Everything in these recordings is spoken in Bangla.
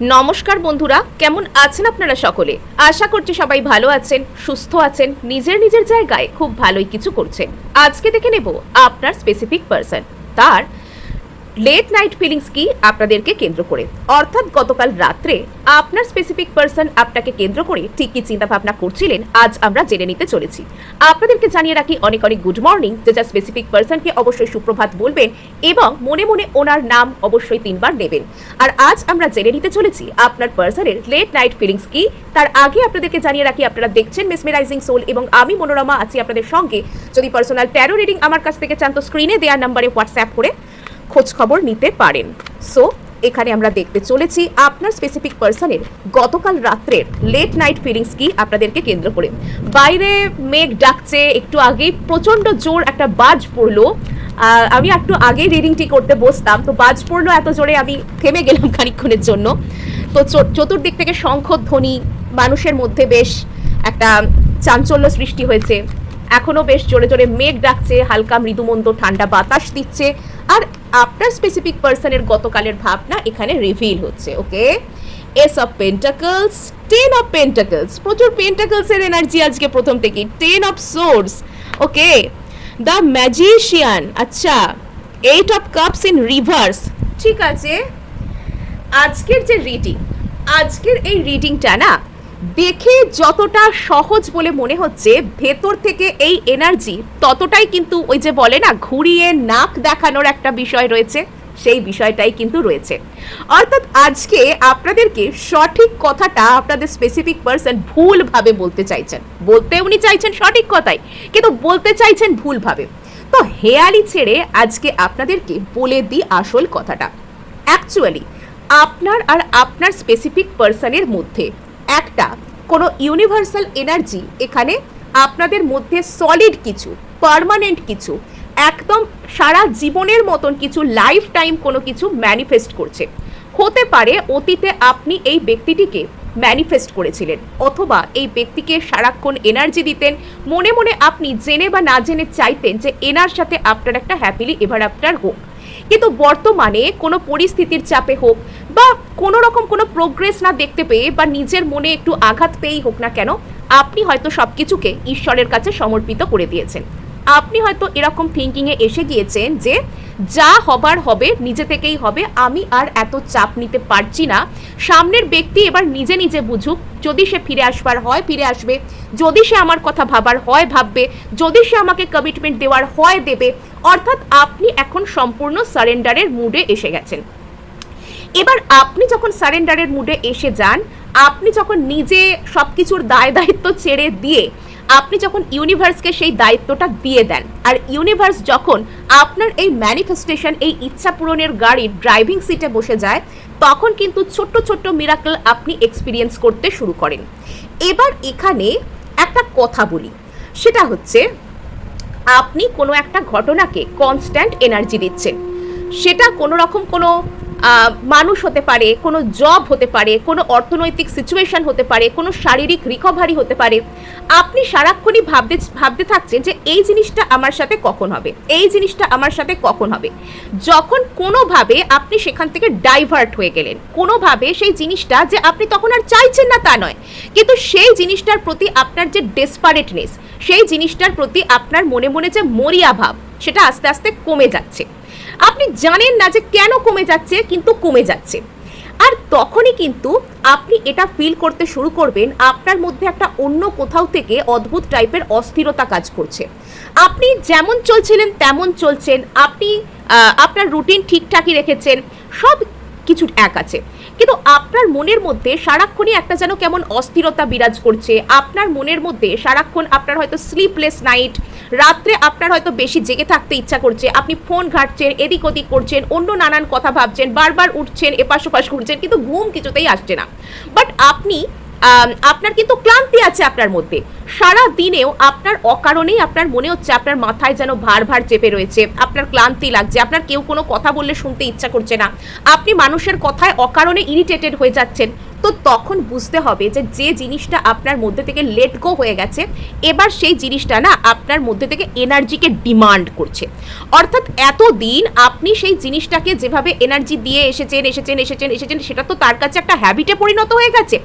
নমস্কার বন্ধুরা, কেমন আছেন আপনারা সকলে? আশা করছি সবাই ভালো আছেন, সুস্থ আছেন, নিজের নিজের জায়গায় খুব ভালোই কিছু করছেন। আজকে দেখে নেব আপনার স্পেসিফিক পারসন তার লেট নাইট ফিলিংস কি আপনাদেরকে কেন্দ্র করে, অর্থাৎ গতকাল রাত্রে আপনার স্পেসিফিক পারসন আপনাকে কেন্দ্র করে ঠিক কি চিন্তা ভাবনা করছিলেন আজ আমরা জেনে নিতে চলেছি। আপনাদেরকে জানিয়ে রাখি অনেক অনেক গুড মর্নিং, যে যার স্পেসিফিক পারসনকে অবশ্যই সুপ্রভাত বলবেন এবং মনে মনে ওনার নাম অবশ্যই 3 বার নেবেন। আর আজ আমরা জেনে নিতে চলেছি আপনার পারসনের লেট নাইট ফিলিংস কি। তার আগে আপনাদেরকে জানিয়ে রাখি আপনারা দেখছেন মেসমেরাইজিং সোল এবং আমি মনোরমা আছি আপনাদের সঙ্গে। যদি পার্সোনাল ট্যারো রিডিং আমার কাছ থেকে চান তো স্ক্রিনে দেওয়া নাম্বারে হোয়াটসঅ্যাপ করে খোঁজ খবর নিতে পারেন। সো এখানে আমরা দেখতে চলেছি আপনার স্পেসিফিক পারসনের গতকাল রাত্রের লেট নাইট ফিলিংস কি আপনাদেরকে কেন্দ্র করে। বাইরে মেঘ ডাকছে, একটু আগেই প্রচণ্ড জোর একটা বাজ পড়লো। আমি একটু আগেই রিডিংটি করতে বসতাম, তো বাজ পড়লো এত জোরে আমি থেমে গেলাম খানিকক্ষণের জন্য। তো চতুর্দিক থেকে শঙ্খধ্বনি, মানুষের মধ্যে বেশ একটা চাঞ্চল্য সৃষ্টি হয়েছে। এখনও বেশ জোরে জোরে মেঘ ডাকছে, হালকা মৃদুমন্দ ঠান্ডা বাতাস দিচ্ছে। আর আপনার স্পেসিফিক পারসনের গতকালের ভাবনা এখানে রিভিল হচ্ছে। Okay, ace of pentacles, 10 of pentacles, প্রচুর পেন্টাকলসের এনার্জি আজকে প্রথম থেকে, 10 of swords, okay, the magician, আচ্ছা, 8 অফ কাপস ইন রিভার্স। ঠিক আছে, আজকের যে রিডিং, আজকের এই রিডিংটা না দেখে যতটা সহজ বলে মনে হচ্ছে, ভেতর থেকে এই এনার্জি ততটাই কিন্তু ওই যে বলে না ঘুরিয়ে নাক দেখানোর একটা বিষয় রয়েছে, সেই বিষয়টাই কিন্তু রয়েছে। অর্থাৎ আজকে আপনাদেরকে সঠিক কথাটা আপনাদের স্পেসিফিক পারসন ভুলভাবে বলতে চাইছেন। বলতে উনি চাইছেন সঠিক কথাই, কিন্তু বলতে চাইছেন ভুলভাবে। তো হেয়ালি ছেড়ে আজকে আপনাদেরকে বলে দিই আসল কথাটা। অ্যাকচুয়ালি আপনার আর আপনার স্পেসিফিক পারসনের মধ্যে একটা কোনো ইউনিভার্সাল এনার্জি এখানে আপনাদের মধ্যে সলিড কিছু, পার্মানেন্ট কিছু, একদম সারা জীবনের মতন কিছু, লাইফ টাইম কোনো কিছু ম্যানিফেস্ট করছে। হতে পারে অতীতে আপনি এই ব্যক্তিটিকে ম্যানিফেস্ট করেছিলেন, অথবা এই ব্যক্তিকে সারাক্ষণ এনার্জি দিতেন, মনে মনে আপনি জেনে বা না জেনে চাইতেন যে এনার সাথে আপনার একটা হ্যাপিলি এভার আফটার হোক। কিন্তু বর্তমানে কোনো পরিস্থিতির চাপে হোক বা কোনো রকম কোনো প্রোগ্রেস না দেখতে পেয়ে বা নিজের মনে একটু আঘাত পেয়েই হোক না কেন, আপনি হয়তো সব কিছুকে ঈশ্বরের কাছে সমর্পিত করে দিয়েছেন। আপনি হয়তো এরকম থিঙ্কিংয়ে এসে গিয়েছেন যে যা হবার হবে নিজে থেকেই হবে, আমি আর এত চাপ নিতে পারছি না, সামনের ব্যক্তি এবার নিজে নিজে বুঝুক, যদি সে ফিরে আসবার হয় ফিরে আসবে, যদি সে আমার কথা ভাবার হয় ভাববে, যদি সে আমাকে কমিটমেন্ট দেওয়ার হয় দেবে। অর্থাৎ আপনি এখন সম্পূর্ণ সারেন্ডারের মুডে এসে গেছেন। এবার আপনি যখন সারেন্ডারের মুডে এসে যান, আপনি যখন নিজে সব কিছুর দায় দায়িত্ব ছেড়ে দিয়ে আপনি যখন ইউনিভার্সকে সেই দায়িত্বটা দিয়ে দেন, আর ইউনিভার্স যখন আপনার এই ম্যানিফেস্টেশন, এই ইচ্ছা পূরণের গাড়ির ড্রাইভিং সিটে বসে যায়, তখন কিন্তু ছোট্ট ছোট্ট মিরাকল আপনি এক্সপিরিয়েন্স করতে শুরু করেন। এবার এখানে একটা কথা বলি, সেটা হচ্ছে আপনি কোনো একটা ঘটনাকে কনস্ট্যান্ট এনার্জি দিচ্ছেন। সেটা কোনো রকম কোনো মানুষ হতে পারে, কোনো জব হতে পারে, কোনো অর্থনৈতিক সিচুয়েশন হতে পারে, কোনো শারীরিক রিকভারি হতে পারে। আপনি সারাক্ষণই ভাবতে থাকছেন যে এই জিনিসটা আমার সাথে কখন হবে, এই জিনিসটা আমার সাথে কখন হবে। যখন কোনোভাবে আপনি সেখান থেকে ডাইভার্ট হয়ে গেলেন, কোনোভাবে সেই জিনিসটা যে আপনি তখন আর চাইছেন না তা নয়, কিন্তু সেই জিনিসটার প্রতি আপনার যে ডেসপারেটনেস, সেই জিনিসটার প্রতি আপনার মনে মনে যে মরিয়া ভাব, সেটা আস্তে আস্তে কমে যাচ্ছে। আপনি জানেন না যে কেন কমে যাচ্ছে, কিন্তু কমে যাচ্ছে। আর তখনই কিন্তু আপনি এটা ফিল করতে শুরু করবেন আপনার মধ্যে একটা অন্য কোথাও থেকে অদ্ভুত টাইপের অস্থিরতা কাজ করছে। আপনি যেমন চলছিলেন তেমন চলছেন, আপনি আপনার রুটিন ঠিকঠাকই রেখেছেন, সব কিছু এক আছে, কিন্তু আপনার মনের মধ্যে সারাক্ষণই একটা যেন কেমন অস্থিরতা বিরাজ করছে। আপনার মনের মধ্যে সারাক্ষণ আপনার হয়তো স্লিপলেস নাইট, রাত্রে আপনার হয়তো বেশি জেগে থাকতে ইচ্ছা করছে, আপনি ফোন ঘাঁটছেন, এদিক ওদিক করছেন, অন্য নানান কথা ভাবছেন, বারবার উঠছেন, এপাশ ওপাশ ঘুরছেন, কিন্তু ঘুম কিছুতেই আসছে না। বাট আপনার কিন্তু ক্লান্তি আছে আপনার মধ্যে। সারা দিনেও আপনার অকারণেই আপনার মনে হচ্ছে আপনার মাথায় যেন ভার ভার চেপে রয়েছে, আপনার ক্লান্তি লাগছে, আপনার কেউ কোনো কথা বললে শুনতে ইচ্ছা করছে না, আপনি মানুষের কথায় অকারণে ইরিটেটেড হয়ে যাচ্ছেন। তো তখন বুঝতে হবে যে যে জিনিসটা আপনার মধ্যে থেকে লেট গো হয়ে গেছে, এবার সেই জিনিসটা না আপনার মধ্যে থেকে এনার্জিকে ডিমান্ড করছে। অর্থাৎ এতদিন আপনি সেই জিনিসটাকে যেভাবে এনার্জি দিয়ে এসেছেন, সেটা তো তার কাছে একটা হ্যাবিটে পরিণত হয়ে গেছে।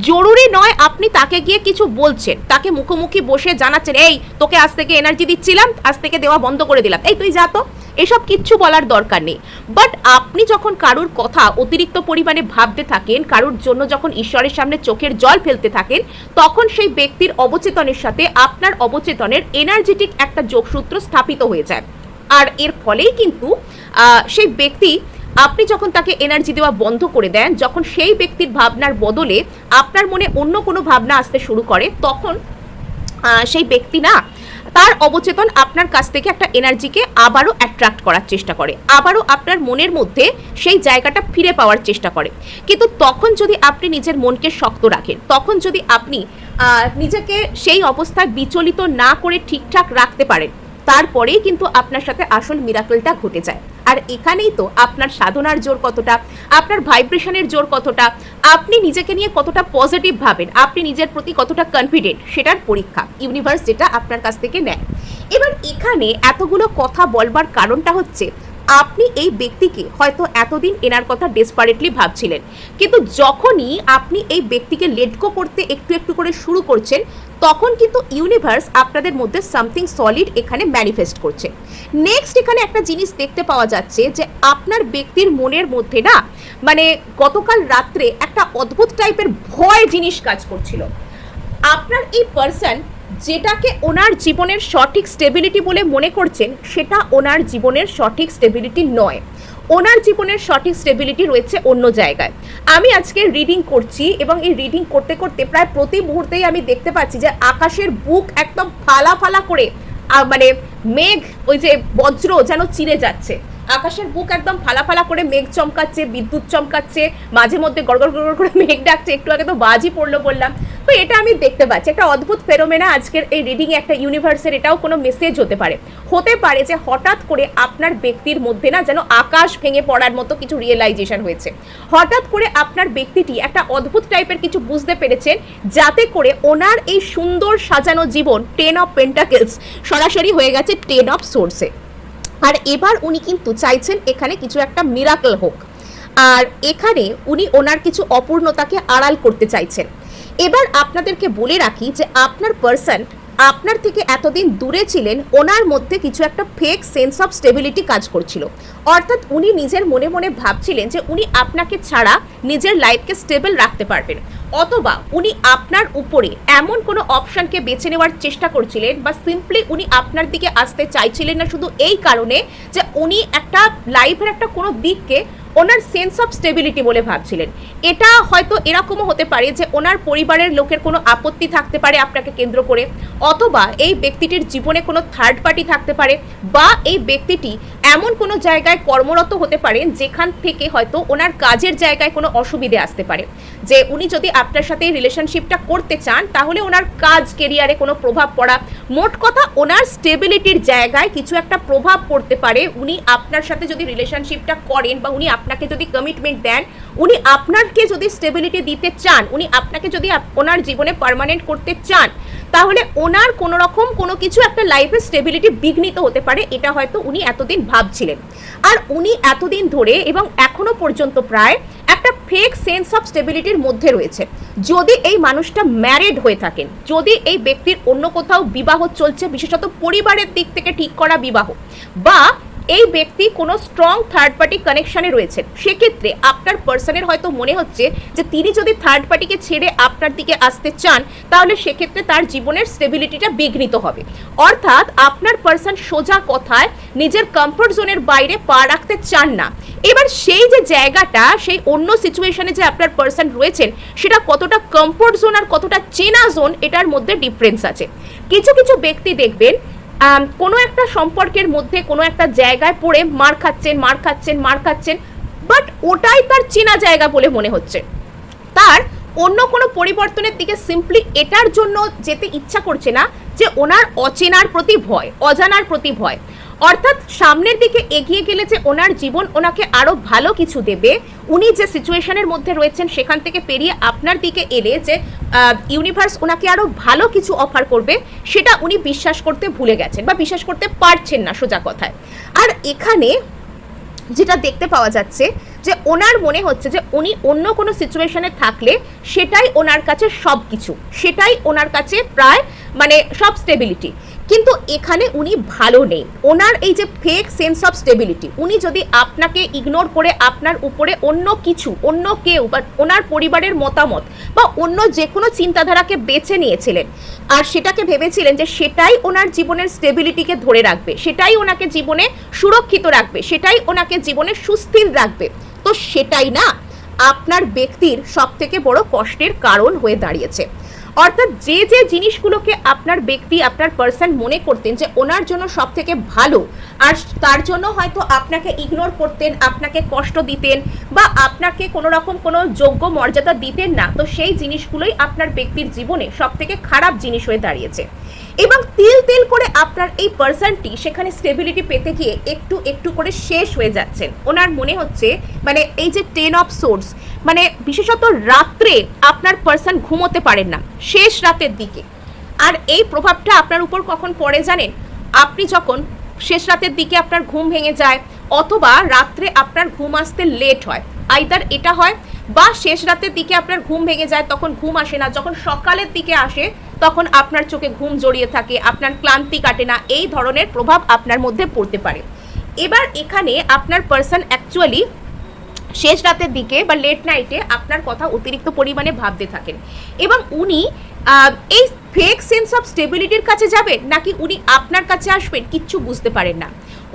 জরুরি নয় আপনি তাকে গিয়ে কিছু বলছেন, তাকে মুখোমুখি বসে জানাচ্ছেন, এই তোকে আজ থেকে এনার্জি দিচ্ছিলাম, আজ থেকে দেওয়া বন্ধ করে দিলাম, এই তুই যা তো, এসব কিচ্ছু বলার দরকার নেই। বাট আপনি যখন কারুর কথা অতিরিক্ত পরিমাণে ভাবতে থাকেন, কারুর জন্য যখন ঈশ্বরের সামনে চোখের জল ফেলতে থাকেন, তখন সেই ব্যক্তির অবচেতনের সাথে আপনার অবচেতনের এনার্জেটিক একটা যোগসূত্র স্থাপিত হয়ে যায়। আর এর ফলেই কিন্তু সেই ব্যক্তি, আপনি যখন তাকে এনার্জি দেওয়া বন্ধ করে দেন, যখন সেই ব্যক্তির ভাবনার বদলে আপনার মনে অন্য কোনো ভাবনা আসতে শুরু করে, তখন সেই ব্যক্তি না তার অবচেতন আপনার কাছ থেকে একটা এনার্জিকে আবারও অ্যাট্রাক্ট করার চেষ্টা করে, আবারও আপনার মনের মধ্যে সেই জায়গাটা ফিরে পাওয়ার চেষ্টা করে। কিন্তু তখন যদি আপনি নিজের মনকে শক্ত রাখেন, তখন যদি আপনি নিজেকে সেই অবস্থায় বিচলিত না করে ঠিকঠাক রাখতে পারেন, তারপরেই কিন্তু আপনার সাথে আসল মিরাকলটা ঘটে যায়। আর এখানেই তো আপনার সাধনার জোর কতটা, আপনার ভাইব্রেশনের জোর কতটা, আপনি নিজেকে নিয়ে কতটা পজিটিভ ভাবেন, আপনি নিজের প্রতি কতটা কনফিডেন্ট, সেটার পরীক্ষা ইউনিভার্স যেটা আপনার কাছ থেকে নেয়। এবার এখানে এতগুলো কথা বলবার কারণটা হচ্ছে, আপনি এই ব্যক্তিকে হয়তো এতদিন এনার কথা ডেসপারেটলি ভাবছিলেন, কিন্তু যখনই আপনি এই ব্যক্তিকে লেট গো করতে একটু একটু করে শুরু করছেন, তখন কিন্তু ইউনিভার্স আপনাদের মধ্যে সামথিং সলিড এখানে ম্যানিফেস্ট করছে। নেক্সট এখানে একটা জিনিস দেখতে পাওয়া যাচ্ছে যে আপনার ব্যক্তির মনের মধ্যে না, মানে গতকাল রাত্রে একটা অদ্ভুত টাইপের ভয় জিনিস কাজ করছিল। আপনার এই পার্সন যেটাকে ওনার জীবনের সঠিক স্টেবিলিটি বলে মনে করছেন, সেটা ওনার জীবনের সঠিক স্টেবিলিটি নয়। ওনার জীবনের সঠিক স্টেবিলিটি রয়েছে অন্য জায়গায়। আমি আজকে রিডিং করছি এবং এই রিডিং করতে করতে প্রায় প্রতি মুহূর্তেই আমি দেখতে পাচ্ছি যে আকাশের বুক একদম ফালা ফালা করে, মানে মেঘ, ওই যে বজ্র যেন চিরে যাচ্ছে, আকাশের বুক একদম ফালা ফালা করে মেঘ চমকাচ্ছে, বিদ্যুৎ চমকাচ্ছে, মাঝে মধ্যে গড়গড় গড়গড় করে মেঘ ডাকছে, একটু আগে তো বাজই পড়লো বললাম। তো এটা আমি দেখতে পাচ্ছি, একটা অদ্ভুত ফেরোমেনা আজকের এই রিডিংয়ে একটা ইউনিভার্সের এটাও কোনো মেসেজ হতে পারে যে হঠাৎ করে আপনার ব্যক্তির মধ্যে না যেন আকাশ ভেঙে পড়ার মতো কিছু রিয়েলাইজেশন হয়েছে। হঠাৎ করে আপনার ব্যক্তিটি একটা অদ্ভুত টাইপের কিছু বুঝতে পেরেছেন, যাতে করে ওনার এই সুন্দর সাজানো জীবন 10 অফ পেন্টাকেলস সরাসরি হয়ে গেছে 10 অফ সোর্সে। আর এবার উনি কিন্তু চাইছেন এখানে কিছু একটা মিরাকল হোক, আর এখানে উনি ওনার কিছু অপূর্ণতাকে আড়াল করতে চাইছেন। এবার আপনাদেরকে বলে রাখি যে আপনার পার্সন আপনার থেকে এতদিন দূরে ছিলেন, ওনার মধ্যে কিছু একটা ফেক সেন্স অফ স্টেবিলিটি কাজ করছিল। অর্থাৎ উনি নিজের মনে মনে ভাবছিলেন যে উনি আপনাকে ছাড়া নিজের লাইফকে স্টেবল রাখতে পারবেন, অথবা উনি আপনার উপরে এমন কোনো অপশনকে বেছে নেওয়ার চেষ্টা করছিলেন, বা সিম্পলি উনি আপনার দিকে আসতে চাইছিলেন না শুধু এই কারণে যে উনি একটা লাইফের একটা কোনো দিককে ওনার সেন্স অফ স্টেবিলিটি বলে ভাবছিলেন। এটা হয়তো এরকমও হতে পারে যে ওনার পরিবারের লোকের কোনো আপত্তি থাকতে পারে আপনাকে কেন্দ্র করে, অথবা এই ব্যক্তিটির জীবনে কোনো থার্ড পার্টি থাকতে পারে, বা এই ব্যক্তিটি এমন কোনো জায়গায় কর্মরত হতে পারেন যেখান থেকে হয়তো ওনার কাজের জায়গায় কোনো অসুবিধে আসতে পারে, যে উনি যদি আপনার সাথে এই রিলেশনশিপটা করতে চান তাহলে ওনার কাজ কেরিয়ারে কোনো প্রভাব পড়া, মোট কথা ওনার স্টেবিলিটির জায়গায় কিছু একটা প্রভাব পড়তে পারে। উনি আপনার সাথে যদি রিলেশনশিপটা করেন বা উনি আপনাকে যদি কমিটমেন্ট দেন, উনি আপনাকে যদি স্টেবিলিটি দিতে চান, উনি আপনাকে যদি ওনার জীবনে পার্মানেন্ট করতে চান, তাহলে ওনার কোনো রকম কোনো কিছু একটা লাইফের স্টেবিলিটি বিঘ্নিত হতে পারে, এটা হয়তো উনি এতদিন ভাবছিলেন। আর উনি এতদিন ধরে এবং এখনো পর্যন্ত প্রায় একটা ফেক সেন্স অফ স্টেবিলিটির মধ্যে রয়েছে। যদি এই মানুষটা ম্যারিড হয়ে থাকেন, যদি এই ব্যক্তির অন্য কোথাও বিবাহ চলছে, বিশেষত পরিবারের দিক থেকে ঠিক করা বিবাহ, বা এই ব্যক্তি কোনো স্ট্রং থার্ড পার্টি কানেকশনে রয়েছেন, সেক্ষেত্রে আপনার পার্সনের হয়তো মনে হচ্ছে যে তিনি যদি থার্ড পার্টিকে ছেড়ে আপনার দিকে আসতে চান, তাহলে সেক্ষেত্রে তার জীবনের স্টেবিলিটিটা বিঘ্নিত হবে। অর্থাৎ আপনার পার্সন সোজা কথায় নিজের কমফোর্ট জোনের বাইরে পা রাখতে চান না। এবার সেই যে জায়গাটা, সেই অন্য সিচুয়েশনে যে আপনার পার্সন রয়েছেন, সেটা কতটা কমফোর্ট জোন আর কতটা চেনা জোন, এটার মধ্যে ডিফারেন্স আছে। কিছু কিছু ব্যক্তি দেখবেন কোনো একটা সম্পর্কের মধ্যে কোনো একটা জায়গায় পড়ে মার খাচ্ছেন, বাট ওটাই তার চেনা জায়গা বলে মনে হচ্ছে, তার অন্য কোনো পরিবর্তনের দিকে সিম্পলি এটার জন্য যেতে ইচ্ছা করছে না যে ওনার অচেনার প্রতি ভয়, অজানার প্রতি ভয়। অর্থাৎ সামনের দিকে এগিয়ে গেলে যে ওনার জীবন ওনাকে আরো ভালো কিছু দেবে, উনি যে সিচুয়েশনের মধ্যে রয়েছেন সেখান থেকে পেরিয়ে আপনার দিকে এলে যে ইউনিভার্স ওনাকে আরো ভালো কিছু অফার করবে, সেটা উনি বিশ্বাস করতে ভুলে গেছেন বা বিশ্বাস করতে পারছেন না সোজা কথায়। আর এখানে যেটা দেখতে পাওয়া যাচ্ছে যে ওনার মনে হচ্ছে যে উনি অন্য কোনো সিচুয়েশনে থাকলে সেটাই ওনার কাছে সব কিছু, সেটাই ওনার কাছে প্রায় মানে সব স্টেবিলিটি, কিন্তু এখানে উনি ভালো নেই। ওনার এই যে ফেক সেন্স অফ স্টেবিলিটি, উনি যদি আপনাকে ইগনোর করে আপনার উপরে অন্য কিছু, অন্য কেউ বা ওনার পরিবারের মতামত বা অন্য যে কোনো চিন্তাধারাকে বেছে নিয়েছিলেন আর সেটাকে ভেবেছিলেন যে সেটাই ওনার জীবনের স্টেবিলিটিকে ধরে রাখবে, সেটাই ওনাকে জীবনে সুরক্ষিত রাখবে, সেটাই ওনাকে জীবনে সুস্থির রাখবে, তো সেটাই না আপনার ব্যক্তির সব থেকে বড় কষ্টের কারণ হয়ে দাঁড়িয়েছে। অর্থাৎ যে যে জিনিসগুলোকে আপনার ব্যক্তি, আপনার পার্সন মনে করতেন যে ওনার জন্য সব থেকে ভালো, আর তার জন্য হয়তো আপনাকে ইগনোর করতেন, আপনাকে কষ্ট দিতেন বা আপনাকে কোনো রকম কোনো যোগ্য মর্যাদা দিতেন না, তো সেই জিনিসগুলোই আপনার ব্যক্তির জীবনে সব থেকে খারাপ জিনিস হয়ে দাঁড়িয়েছে। এবং তিল তিল করে আপনার এই পার্সনটি সেখানে স্টেবিলিটি পেতে গিয়ে একটু একটু করে শেষ হয়ে যাচ্ছেন। ওনার মনে হচ্ছে মানে এই যে 10 অফ সোর্স, মানে বিশেষত রাত্রে আপনার পার্সন ঘুমোতে পারেন না শেষ রাতের দিকে। আর এই প্রভাবটা আপনার উপর কখন পড়ে জানেন? আপনি যখন শেষ রাতের দিকে আপনার ঘুম ভেঙে যায় অথবা রাত্রে আপনার ঘুম আসতে লেট হয়, আইদার এটা হয় বা শেষ রাতের দিকে আপনার ঘুম ভেঙে যায় তখন ঘুম আসে না, যখন সকালের দিকে আসে তখন আপনার চোখে ঘুম জড়িয়ে থাকে, আপনার ক্লান্তি কাটে না, এই ধরনের প্রভাব আপনার মধ্যে পড়তে পারে। এবার এখানে আপনার পার্সন অ্যাকচুয়ালি শেষ রাতের দিকে বা লেট নাইটে আপনার কথা অতিরিক্ত পরিমাণে ভাবতে থাকেন এবং উনি এই ফেক সেন্স অফ স্টেবিলিটির কাছে যাবেন নাকি উনি আপনার কাছে আসবেন কিচ্ছু বুঝতে পারেন না।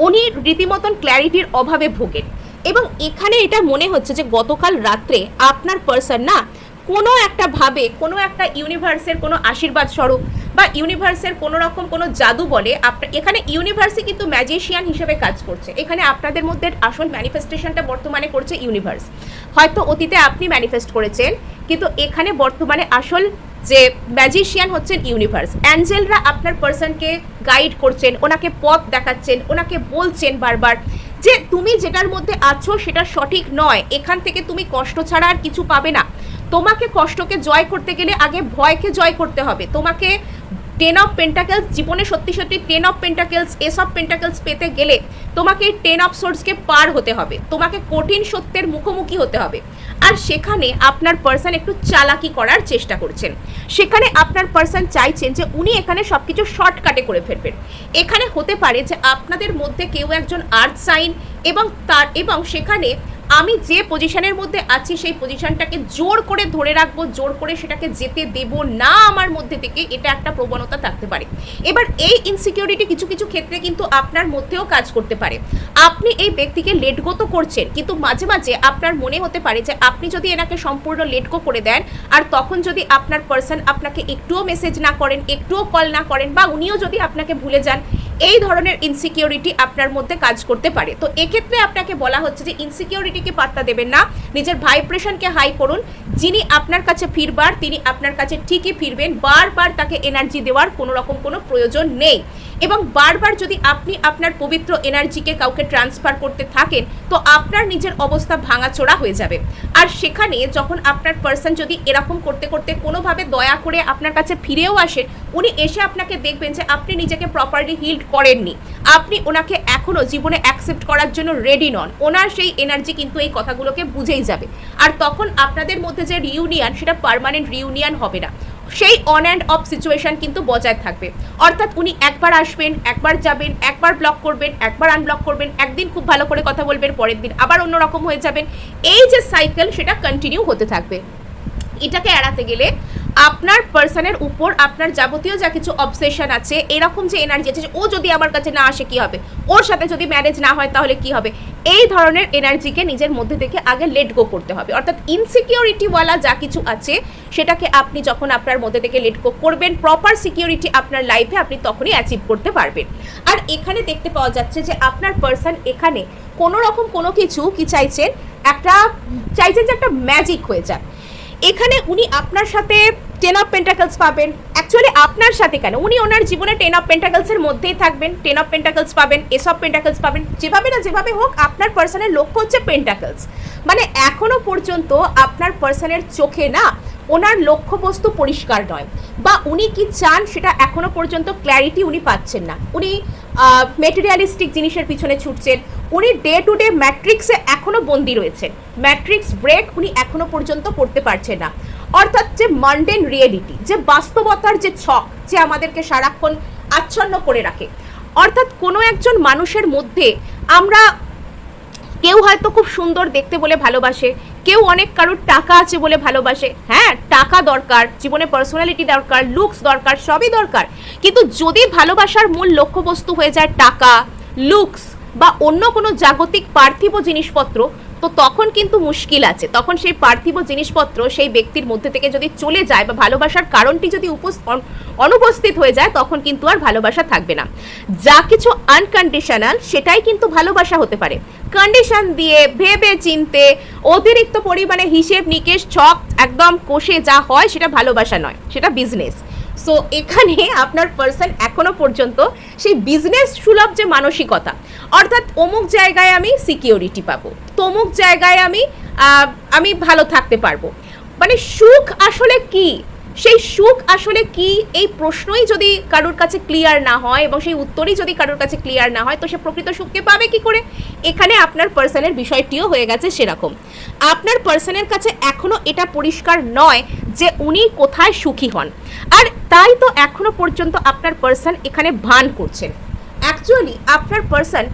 উনি রীতিমতন ক্ল্যারিটির অভাবে ভোগেন এবং এখানে এটা মনে হচ্ছে যে গতকাল রাত্রে আপনার পার্সন না কোনো একটা ভাবে, কোনো একটা ইউনিভার্সের কোনো আশীর্বাদ স্বরূপ বা ইউনিভার্সের কোনো রকম কোনো জাদু বলে আপনার, এখানে ইউনিভার্সই কিন্তু ম্যাজিশিয়ান হিসেবে কাজ করছে। এখানে আপনাদের মধ্যে আসল ম্যানিফেস্টেশনটা বর্তমানে করছে ইউনিভার্স। হয়তো অতীতে আপনি ম্যানিফেস্ট করেছেন, কিন্তু এখানে বর্তমানে আসল যে ম্যাজিশিয়ান হচ্ছেন ইউনিভার্স। অ্যাঞ্জেলরা আপনার পার্সনকে গাইড করছেন, ওনাকে পথ দেখাচ্ছেন, ওনাকে বলছেন বারবার যে তুমি যেটার মধ্যে আছো সেটা সঠিক নয়, এখান থেকে তুমি কষ্ট ছাড়া আর কিছু পাবে না। তোমাকে কষ্টকে জয় করতে গেলে আগে ভয়কে জয় করতে হবে। তোমাকে 10 অফ পেন্টাকেলস জীবনে সত্যি সত্যি 10 of pentacles, S of pentacles পেতে গেলে তোমাকে 10 অফ সোর্সকে পার হতে হবে, তোমাকে কঠিন সত্যের মুখোমুখি হতে হবে। আর সেখানে আপনার পার্সন একটু চালাকি করার চেষ্টা করছেন, সেখানে আপনার পার্সন চাইছেন যে উনি এখানে সব কিছু শর্টকাটে করে ফেলবেন। এখানে হতে পারে যে আপনাদের মধ্যে কেউ একজন আর্থ সাইন এবং সেখানে আমি যে পজিশনের মধ্যে আছি সেই পজিশনটাকে জোর করে ধরে রাখবো, জোর করে সেটাকে যেতে দেব না আমার মধ্যে থেকে, এটা একটা প্রবণতা থাকতে পারে। এবার এই ইনসিকিউরিটি কিছু কিছু ক্ষেত্রে কিন্তু আপনার মধ্যেও কাজ করতে পারে। আপনি এই ব্যক্তিকে লেট গো তো করছেন, কিন্তু মাঝে মাঝে আপনার মনে হতে পারে যে আপনি যদি এনাকে সম্পূর্ণ লেট গো করে দেন আর তখন যদি আপনার পার্সন আপনাকে একটুও মেসেজ না করেন, একটুও কল না করেন বা উনিও যদি আপনাকে ভুলে যান, এই ধরনের ইনসিকিউরিটি আপনার মধ্যে কাজ করতে পারে। তো এক্ষেত্রে আপনাকে বলা হচ্ছে যে ইনসিকিউরিটিকে পাত্তা দেবেন না, নিজের ভাইব্রেশনকে হাই করুন। যিনি আপনার কাছে ফিরবার তিনি আপনার কাছে ঠিকই ফিরবেন, বারবার তাকে এনার্জি দেওয়ার কোনো রকম কোনো প্রয়োজন নেই। এবং বারবার যদি আপনি আপনার পবিত্র এনার্জিকে কাউকে ট্রান্সফার করতে থাকেন তো আপনার নিজের অবস্থা ভাঙাচোরা হয়ে যাবে। আর সেখানে যখন আপনার পার্সন যদি এরকম করতে করতে কোনোভাবে দয়া করে আপনার কাছে ফিরেও আসেন, উনি এসে আপনাকে দেখবেন যে আপনি নিজেকে প্রপারলি হিল্ড করেননি, আপনি ওনাকে এখনও জীবনে অ্যাকসেপ্ট করার জন্য রেডি নন। ওনার সেই এনার্জি কিন্তু এই কথাগুলোকে বুঝেই যাবে। আর তখন আপনাদের মধ্যে যে রিউনিয়ন সেটা পার্মানেন্ট রিউনিয়ন হবে না, সেই অন অ্যান্ড অফ সিচুয়েশন কিন্তু বজায় থাকবে। অর্থাৎ উনি একবার আসবেন, একবার যাবেন, একবার ব্লক করবেন, একবার আনব্লক করবেন, একদিন খুব ভালো করে কথা বলবেন, পরের দিন আবার অন্যরকম হয়ে যাবেন। এই যে সাইকেল সেটা কন্টিনিউ হতে থাকবে। এটাকে এড়াতে গেলে আপনার পার্সনের উপর আপনার যাবতীয় যা কিছু অবসেশন আছে, এরকম যে এনার্জি আছে, ও যদি আমার কাছে না আসে কি হবে, ওর সাথে যদি ম্যারেজ না হয় তাহলে কি হবে, এই ধরনের এনার্জিকে নিজের মধ্যে থেকে আগে লেট গো করতে হবে। অর্থাৎ ইনসিকিউরিটিওয়ালা যা কিছু আছে সেটাকে আপনি যখন আপনার মধ্যে থেকে লেট গো করবেন, প্রপার সিকিউরিটি আপনার লাইফে আপনি তখনই অ্যাচিভ করতে পারবেন। আর এখানে দেখতে পাওয়া যাচ্ছে যে আপনার পার্সন এখানে কোনো রকম কোনো কিছু কি চাইছেন যে একটা ম্যাজিক হয়ে যাক। এখানে উনি আপনার সাথে টেন অফ পেন্টাকলস পাবেন। অ্যাকচুয়ালি আপনার সাথে কেন, উনি ওনার জীবনে টেন অফ পেন্টাকলসের মধ্যেই থাকবেন, টেন অফ পেন্টাকলস পাবেন, এস অফ পেন্টাকলস পাবেন, যেভাবে না যেভাবে হোক আপনার পার্সনের লক্ষ্য হচ্ছে পেন্টাকলস। মানে এখনো পর্যন্ত আপনার পার্সনের চোখে না ওনার লক্ষ্যবস্তু পরিষ্কার নয়, বা উনি কি চান সেটা এখনো পর্যন্ত ক্ল্যারিটি উনি পাচ্ছেন না। উনি মেটেরিয়ালিস্টিক জিনিসের পিছনে ছুটছেন, উনি ডে টু ডে ম্যাট্রিক্সে এখনো বন্দী রয়েছেন, ম্যাট্রিক্স ব্রেক উনি এখনো পর্যন্ত করতে পারছেন না। অর্থাৎ যে মান্ডেন রিয়েলিটি, যে বাস্তবতার যে ছক, যে আমাদেরকে সারাক্ষণ আচ্ছন্ন করে রাখে, অর্থাৎ কোনো একজন মানুষের মধ্যে আমরা কেউ হয়তো খুব সুন্দর দেখতে বলে ভালোবাসে, কেউ অনেক কারোর টাকা আছে বলে ভালোবাসে। হ্যাঁ, টাকা দরকার, জীবনে পার্সোনালিটি দরকার, লুকস দরকার, সবই দরকার, কিন্তু যদি ভালোবাসার মূল লক্ষ্যবস্তু হয়ে যায় টাকা, লুকস বা অন্য কোনো জাগতিক পার্থিব জিনিসপত্র, তো তখন কিন্তু মুশকিল আছে। তখন সেই পার্থিব জিনিসপত্র সেই ব্যক্তির মধ্যে থেকে যদি চলে যায় বা ভালোবাসার কারণটি যদি অনুপস্থিত হয়ে যায়, তখন কিন্তু আর ভালোবাসা থাকবে না। যা কিছু আনকন্ডিশনাল সেটাই কিন্তু ভালোবাসা হতে পারে। কন্ডিশন দিয়ে ভেবে চিনতে অতিরিক্ত পরিমাণে হিসেব নিকেশ ছক একদম কষে যা হয় সেটা ভালোবাসা নয়, সেটা বিজনেস। সো এখানে আপনার পার্সন এখনো পর্যন্ত সেই বিজনেস সুলভ যে মানসিকতা, অর্থাৎ অমুক জায়গায় আমি সিকিউরিটি পাবো, তমুক জায়গায় আমি ভালো থাকতে পারবো, মানে সুখ আসলে কি, সেই সুখ আসলে কি, এই প্রশ্নই যদি কারোর কাছে ক্লিয়ার না হয় এবং সেই উত্তরই যদি কারোর কাছে ক্লিয়ার না হয়, তো সে প্রকৃত সুখকে পাবে কি করে? এখানে আপনার পার্সনের বিষয়টিও হয়ে গেছে সেরকম। আপনার পার্সনের কাছে এখনো এটা পরিষ্কার নয় যে উনি কোথায় সুখী হন, আর তাই তো এখনো পর্যন্ত আপনার পার্সন এখানে ভান করছেন। অ্যাকচুয়ালি আপনার পার্সন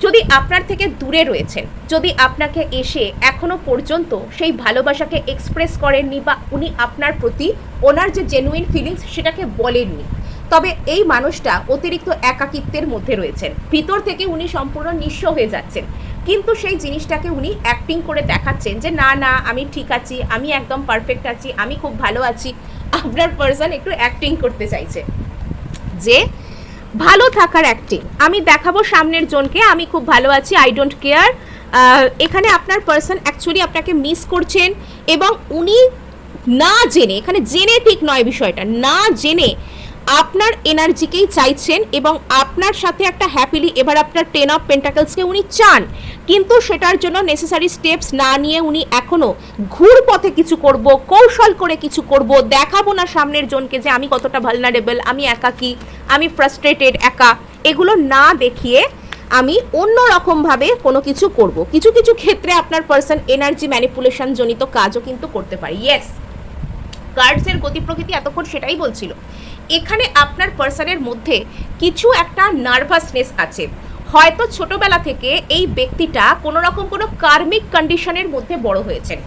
যদি আপনার থেকে দূরে রয়েছেন, যদি আপনাকে এসে এখনো পর্যন্ত সেই ভালোবাসাকে এক্সপ্রেস করেননি, বা উনি আপনার প্রতি ওনার যে জেনুইন ফিলিংস সেটাকে বলেননি, তবে এই মানুষটা অতিরিক্ত একাকিত্বের মধ্যে রয়েছেন। ভিতর থেকে উনি সম্পূর্ণ নিঃস্ব হয়ে যাচ্ছেন, কিন্তু সেই জিনিসটাকে উনি অ্যাক্টিং করে দেখাচ্ছেন যে না না আমি ঠিক আছি, আমি একদম পারফেক্ট আছি, আমি খুব ভালো আছি। আপনার পার্সন একটু অ্যাক্টিং করতে চাইছে, যে ভালো থাকার অ্যাক্টিং, আমি দেখাবো সামনের জনকে আমি খুব ভালো আছি, আই ডোন্ট কেয়ার। এখানে আপনার পার্সন অ্যাকচুয়ালি আপনাকে মিস করছেন, এবং উনি না জেনে, এখানে জেনে ঠিক নয় বিষয়টা, না জেনে আপনার এনার্জিকেই চাইছেন, এবং আপনার সাথে একটা হ্যাপিলি এবার আপনার টেন অফ পেন্টাকলসকে উনি চান, কিন্তু সেটার জন্য নেসেসারি স্টেপস না নিয়ে উনি এখনো ঘুর পথে কিছু করব, কৌশল করে কিছু করব, দেখাবো না সামনের জনকে যে আমি কতটা ভালনারেবল, আমি একাকী, আমি ফ্রাস্ট্রেটেড, একা, এগুলো না দেখিয়ে আমি অন্য রকমভাবে কোনো কিছু করব। কিছু কিছু ক্ষেত্রে আপনার পার্সন এনার্জি ম্যানিপুলেশন জনিত কাজও কিন্তু করতে পারে। ইয়েস, কার্ডসের গতি প্রকৃতি এতক্ষণ সেটাই বলছিল। এখানে আপনার পার্সনের মধ্যে কিছু একটা নার্ভাসনেস আছে, হয়তো ছোটবেলা থেকে এই ব্যক্তিটা কোনো রকম কোনো কার্মিক কন্ডিশনের মধ্যে বড় হয়েছেন,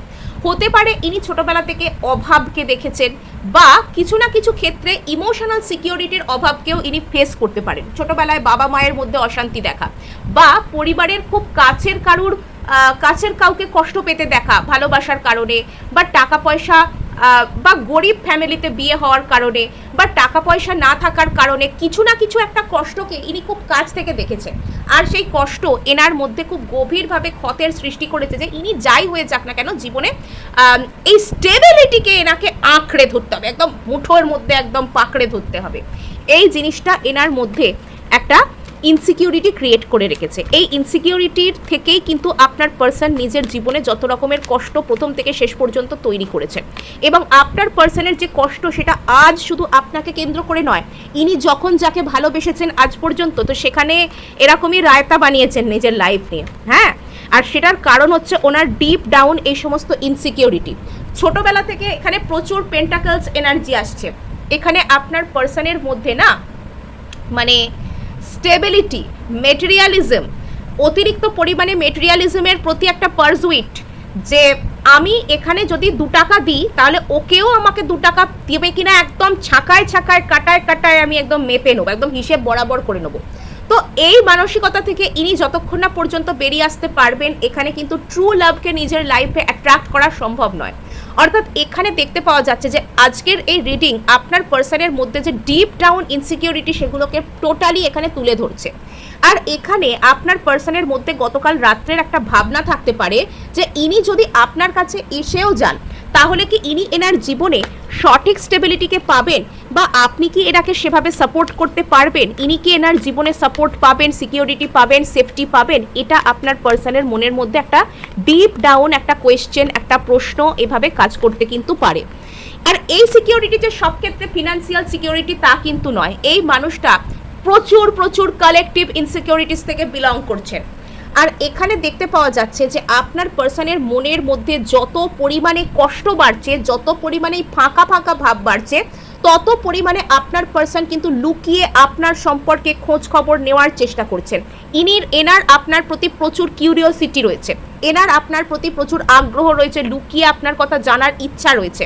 হতে পারে ইনি ছোটবেলা থেকে অভাবকে দেখেছেন, বা কিছু না কিছু ক্ষেত্রে ইমোশনাল সিকিউরিটির অভাবকেও ইনি ফেস করতে পারেন। ছোটবেলায় বাবা মায়ের মধ্যে অশান্তি দেখা, বা পরিবারের খুব কাছের কাউকে কষ্ট পেতে দেখা ভালোবাসার কারণে, বা টাকা পয়সা বা গরিব ফ্যামিলিতে বিয়ে হওয়ার কারণে, বা টাকা পয়সা না থাকার কারণে কিছু না কিছু একটা কষ্টকে ইনি খুব কাছ থেকে দেখেছেন, আর সেই কষ্ট এনার মধ্যে খুব গভীরভাবে ক্ষতের সৃষ্টি করেছে, যে ইনি যাই হয়ে যাক না কেন জীবনে এই স্টেবিলিটিকে এনাকে আঁকড়ে ধরতে হবে, একদম মুঠোর মধ্যে একদম পাকড়ে ধরতে হবে। এই জিনিসটা এনার মধ্যে একটা ইনসিকিউরিটি ক্রিয়েট করে রেখেছে। এই ইনসিকিউরিটির থেকেই কিন্তু আপনার পার্সন নিজের জীবনে যত রকমের কষ্ট প্রথম থেকে শেষ পর্যন্ত তৈরি করেছেন, এবং আপনার পার্সনের যে কষ্ট সেটা আজ শুধু আপনাকে কেন্দ্র করে নয়, ইনি যখন যাকে ভালোবেসেছেন আজ পর্যন্ত, তো সেখানে এরকমই রায়তা বানিয়েছেন নিজের লাইফ নিয়ে। হ্যাঁ, আর সেটার কারণ হচ্ছে ওনার ডিপ ডাউন এই সমস্ত ইনসিকিউরিটি। ছোটবেলা থেকে এখানে প্রচুর পেন্টাকলস এনার্জি আসছে, এখানে আপনার পার্সনের মধ্যে না মানে স্টেবিলিটি, মেটেরিয়ালিজম, অতিরিক্ত পরিমাণে মেটেরিয়ালিজমের প্রতি একটা পারসুইট, যে আমি এখানে যদি 2 টাকা দিই তাহলে ওকেও আমাকে 2 টাকা দেবে কিনা একদম ছাকায় ছাকায় কাটায় কাটায় আমি একদম মেপে নেবো, একদম হিসেব বরাবর করে নেবো। তো এই মানসিকতা থেকে ইনি যতক্ষণ না পর্যন্ত বেরিয়ে আসতে পারবেন, এখানে কিন্তু ট্রু লাভকে নিজের লাইফে অ্যাট্রাক্ট করা সম্ভব নয়। অর্থাৎ এখানে দেখতে পাওয়া যাচ্ছে যে আজকের এই রিডিং আপনার পার্সনের মধ্যে যে ডিপ ডাউন ইনসিকিউরিটি সেগুলোকে টোটালি এখানে তুলে ধরছে। আর এখানে আপনার পার্সনের মধ্যে গতকাল রাত্রের একটা ভাবনা থাকতে পারে যে ইনি যদি আপনার কাছে এসেও যান, তাহলে কি ইনি এনার জীবনে সঠিক স্টেবিলিটিকে পাবেন, বা আপনি কি এনাকে সেভাবে সাপোর্ট করতে পারবেন, ইনি কি এনার জীবনে সাপোর্ট পাবেন, সিকিউরিটি পাবেন, সেফটি পাবেন, এটা আপনার পার্সনের মনের মধ্যে একটা ডিপ ডাউন একটা কোয়েশ্চেন, একটা প্রশ্ন এভাবে কাজ করতে কিন্তু পারে। আর এই সিকিউরিটি যে সব ক্ষেত্রে ফিনান্সিয়াল সিকিউরিটি তা কিন্তু নয়। এই মানুষটা প্রচুর প্রচুর কালেকটিভ ইনসিকিউরিটিস থেকে বিলং করছেন। আর এখানে দেখতে পাওয়া যাচ্ছে যে আপনার পার্সনের মনের মধ্যে যত পরিমাণে কষ্ট বাড়ছে, যত পরিমাণে ফাঁকা ফাঁকা ভাব বাড়ছে, তত পরিমাণে আপনার পার্সন কিন্তু লুকিয়ে আপনার সম্পর্কে খোঁজ খবর নেওয়ার চেষ্টা করছেন। এনার আপনার প্রতি প্রচুর কিউরিওসিটি রয়েছে, এনার আপনার প্রতি প্রচুর আগ্রহ রয়েছে, লুকিয়ে আপনার কথা জানার ইচ্ছা রয়েছে।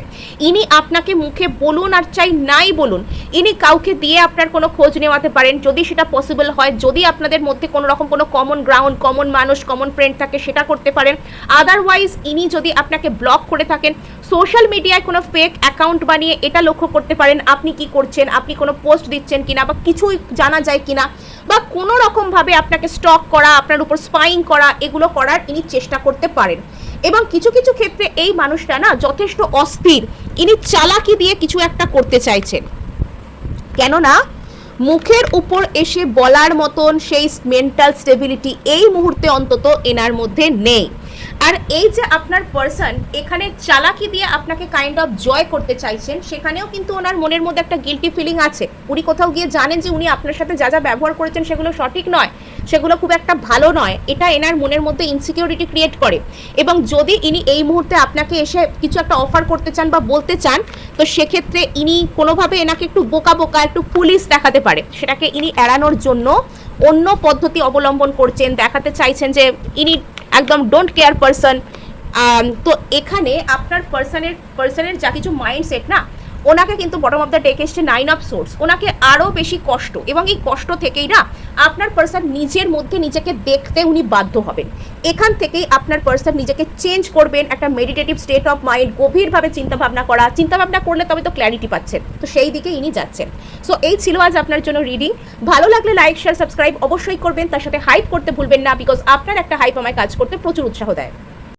ইনি আপনাকে মুখে বলুন আর চাই নাই বলুন, ইনি কাউকে দিয়ে আপনার কোনো খোঁজ নেওয়াতে পারেন যদি সেটা পসিবল হয়, যদি আপনাদের মধ্যে কোনো রকম কোনো কমন গ্রাউন্ড, কমন মানুষ, কমন ফ্রেন্ড থাকে সেটা করতে পারেন। আদারওয়াইজ ইনি যদি আপনাকে ব্লক করে থাকেন, সোশ্যাল মিডিয়ায় কোনো ফেক অ্যাকাউন্ট বানিয়ে এটা লক্ষ্য করতে পারেন আপনি কি করছেন, আপনি কোনো পোস্ট দিচ্ছেন কিনা, বা কিছুই জানা যায় কিনা, বা কোনো রকমভাবে আপনাকে স্টক করা, আপনার উপর স্পাইং করা, এগুলো করার ইনি চেষ্টা করতে পারেন। এবং কিছু কিছু ক্ষেত্রে এই মানুষটা না যথেষ্ট অস্থির, ইনি চালাকি দিয়ে কিছু একটা করতে চাইছেন, কেননা মুখের উপর এসে বলার মতন সেই মেন্টাল স্টেবিলিটি এই মুহূর্তে অন্তত এনার মধ্যে নেই। আর এই যে আপনার পার্সন এখানে চালাকি দিয়ে আপনাকে কাইন্ড অফ জয় করতে চাইছেন, সেখানেও কিন্তু ওনার মনের মধ্যে একটা গিল্টি ফিলিং আছে। উনি কোথাও গিয়ে জানেন যে উনি আপনার সাথে যা যা ব্যবহার করেছেন সেগুলো সঠিক নয়, সেগুলো খুব একটা ভালো নয়, এটা এনার মনের মধ্যে ইনসিকিউরিটি ক্রিয়েট করে। এবং যদি ইনি এই মুহূর্তে আপনাকে এসে কিছু একটা অফার করতে চান বা বলতে চান, তো সেক্ষেত্রে ইনি কোনোভাবে এনাকে একটু বোকা বোকা, একটু পুলিশ দেখাতে পারে, সেটাকে ইনি এড়ানোর জন্য অন্য পদ্ধতি অবলম্বন করছেন, দেখাতে চাইছেন যে ইনি একদম ডোন্ট কেয়ার পারসন। তো এখানে আপনার পার্সনের যা কিছু মাইন্ডসেট না, ওনাকে কিন্তু বটম অফ দ্য ডেক এসছে 9 অফ সোর্স, ওনাকে আরও বেশি কষ্ট, এবং এই কষ্ট থেকেই না আপনার পার্সন নিজের মধ্যে নিজেকে দেখতে উনি বাধ্য হবেন। এখান থেকেই আপনার পার্সন নিজেকে চেঞ্জ করবেন, একটা মেডিটেটিভ স্টেট অফ মাইন্ড, গভীরভাবে চিন্তাভাবনা করলে তবে তো ক্ল্যারিটি পাচ্ছেন, তো সেই দিকে ইনি যাচ্ছেন। সো এই ছিল আজ আপনার জন্য রিডিং। ভালো লাগলে লাইক, শেয়ার, সাবস্ক্রাইব অবশ্যই করবেন, তার সাথে হাইপ করতে ভুলবেন না, বিকজ আপনার একটা হাইপ আমায় কাজ করতে প্রচুর উৎসাহ দেয়।